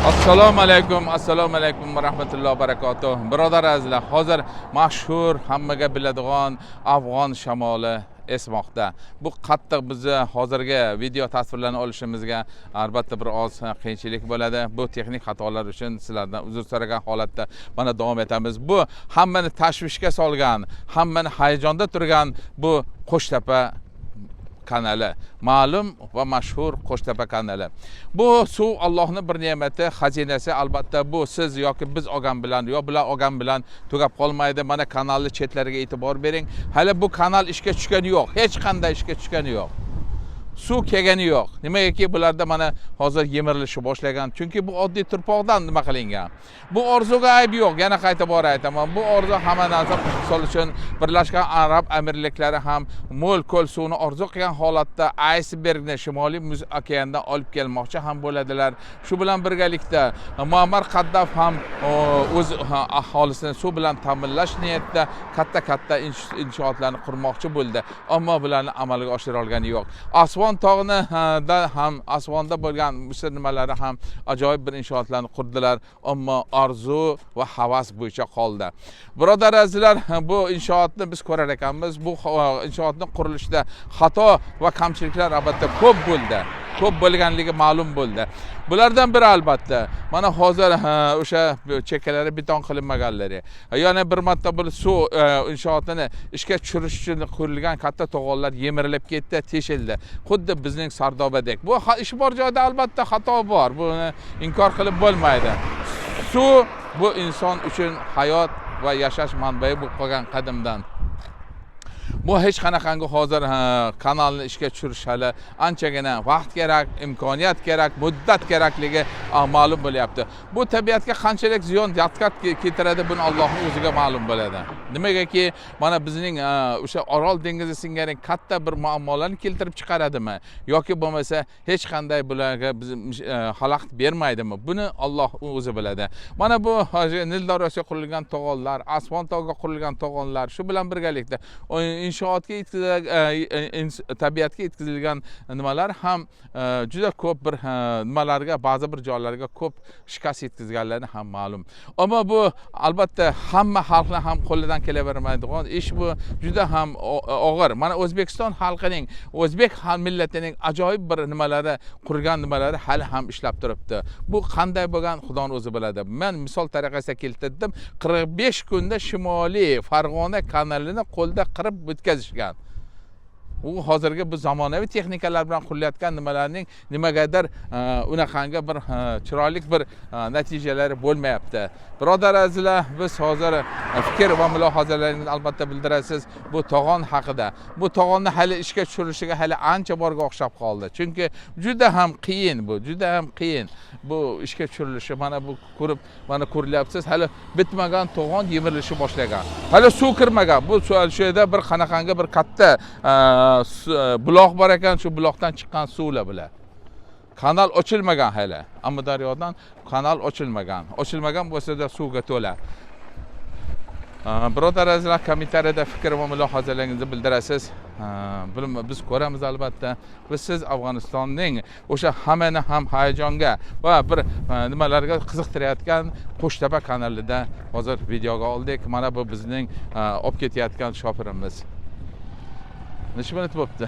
Assalomu alaykum va rahmatullohi va barakatuh. Birodar azizlar, hozir mashhur hammaga biladigan afg'on shamoli esmoqda. Bu qattiq bizni hozirgi video tasvirlarni olishimizga albatta bir oz qiyinchilik bo'ladi. Bu texnik xatolar uchun sizlardan uzr so'ragan holatda mana davom etamiz. Bu hammani tashvishga solgan, hammani hayajonda turgan bu Qo'shtepa kanali, ma'lum va mashhur Qo'shtepa kanali. Bu suv Allohning bir ne'mati, xazinasi. Albatta bu siz yoki biz olgan bilan, yo bular olgan bilan tugab qolmaydi. Mana kanalni chetlariga e'tibor bering. Hali bu kanal ishga tushgani yo'q, hech qanday ishga tushgani yo'q. Suv kelgani yo'q. Nimagaki bularda mana hozir yemirilishi boshlagan. Chunki bu oddiy turpoqdan nima qilingan. Bu orzuga ayb yo'q. Yana qayta bor aytaman. Bu orzu hamma narsa, misol uchun Birlashgan Arab Amirliklari ham mo'l ko'l suvni orzu qilgan holatda aysbergni Shimoliy Muz okeanidan olib kelmoqchi ham bo'ladilar. Shu bilan birgalikda Muammar Qaddaf ham o'z aholisini suv bilan ta'minlash niyatida katta inshootlarni qurmoqchi bo'ldi. Ammo bularni amalga oshira olgani yo'q. Asvon tog'ini ham Asvonda bo'lgan o'sha nimalari ham ajoyib bir inshootlarni qurdilar, ammo orzu va havas bo'yicha qoldi. Birodar azizlar, bu inshootni biz ko'rar ekanmiz. Bu inshootning qurilishida xato va kamchiliklar albatta ko'p bo'ldi. Ko'p bo'lganligi ma'lum bo'ldi. Bulardan biri albatta mana hozir o'sha chekkalari beton qilinmaganlari. Yana bir marta bir suv inshootini ishga tushirish uchun qurilgan katta to'g'onlar yemirilib ketdi, teshildi. Xuddi bizning Sardobadek. Bu ish bor joyda albatta xato bor. Buni inkor qilib bo'lmaydi. Suv bu inson uchun hayot va yashash manbai bo'lib qolgan qadimdan. Bu hech qanaqangi hozir kanalni ishga tushirish hali anchagina vaqt kerak, imkoniyat kerak, muddat kerakligi ma'lum bo'lyapti. Bu tabiatga qanchalik ziyon keltiradi, buni Allohning o'ziga ma'lum bo'ladi. Nimagaki mana bizning o'sha Orol dengizi singari katta bir muammolarni keltirib chiqaradimi yoki bo'lmasa hech qanday bularga biz xalaqit bermaydimi? Buni Alloh o'zi biladi. Mana bu Nil daryosiga qurilgan to'g'onlar, Asvon tog'iga qurilgan to'g'onlar, shu bilan birgalikda inshootga tabiatga yetkazilgan nimalar ham juda ko'p bir nimalarga, ba'zi bir joylarga ko'p shikast yetkazganlari ham ma'lum. Ammo bu albatta hamma xalqni ham qo'lidan kelavermaydigan ish, bu juda ham og'ir. Mana O'zbekiston xalqining, o'zbek millatining ajoyib bir nimalari, qurgan nimalari hali ham ishlab turibdi. Bu qanday bo'lgan Xudoning o'zi biladi. Men misol tariqasida keltirdim. 45 kunda Shimoliy Farg'ona kanalini qo'lda qirib o'tkazishgan. U hozirgi bu zamonaviy texnikalar bilan qurilayotgan nimalarning nimagadir unaqangi bir chiroyli bir natijalari bo'lmayapti. Birodar azizlar, biz hozir fikr va mulohazalaringizni albatta bildirasiz bu to'g'on haqida. Bu to'g'onni hali ishga tushirilishiga hali ancha borga o'xshab qoldi. Chunki juda ham qiyin bu, juda ham qiyin. Bu ishga tushirilishi mana bu mana ko'rilyapsiz, hali bitmagan to'g'on yemirilishi boshlagan. Hali suv kirmagan. Bu shu yerda bir qanaqangi bir katta buloq bor ekan, shu buloqdan chiqqan suvlar bilan. Kanal ochilmagan hali. Amudaryodan kanal ochilmagan. Ochilmagan bo'lsa-da suvga to'la. Birodar azizlar, kommentariyada fikr va mulohazalaringizni bildirasiz. Biz ko'ramiz albatta. Biz siz Afg'onistonning o'sha hammani ham hayajonga va bir nimalarga qiziqtirayotgan Qo'shtepa kanalida hozir videoga oldik. Mana bu bizning olib ketayotgan shofirimiz. Nishmat bo'pti.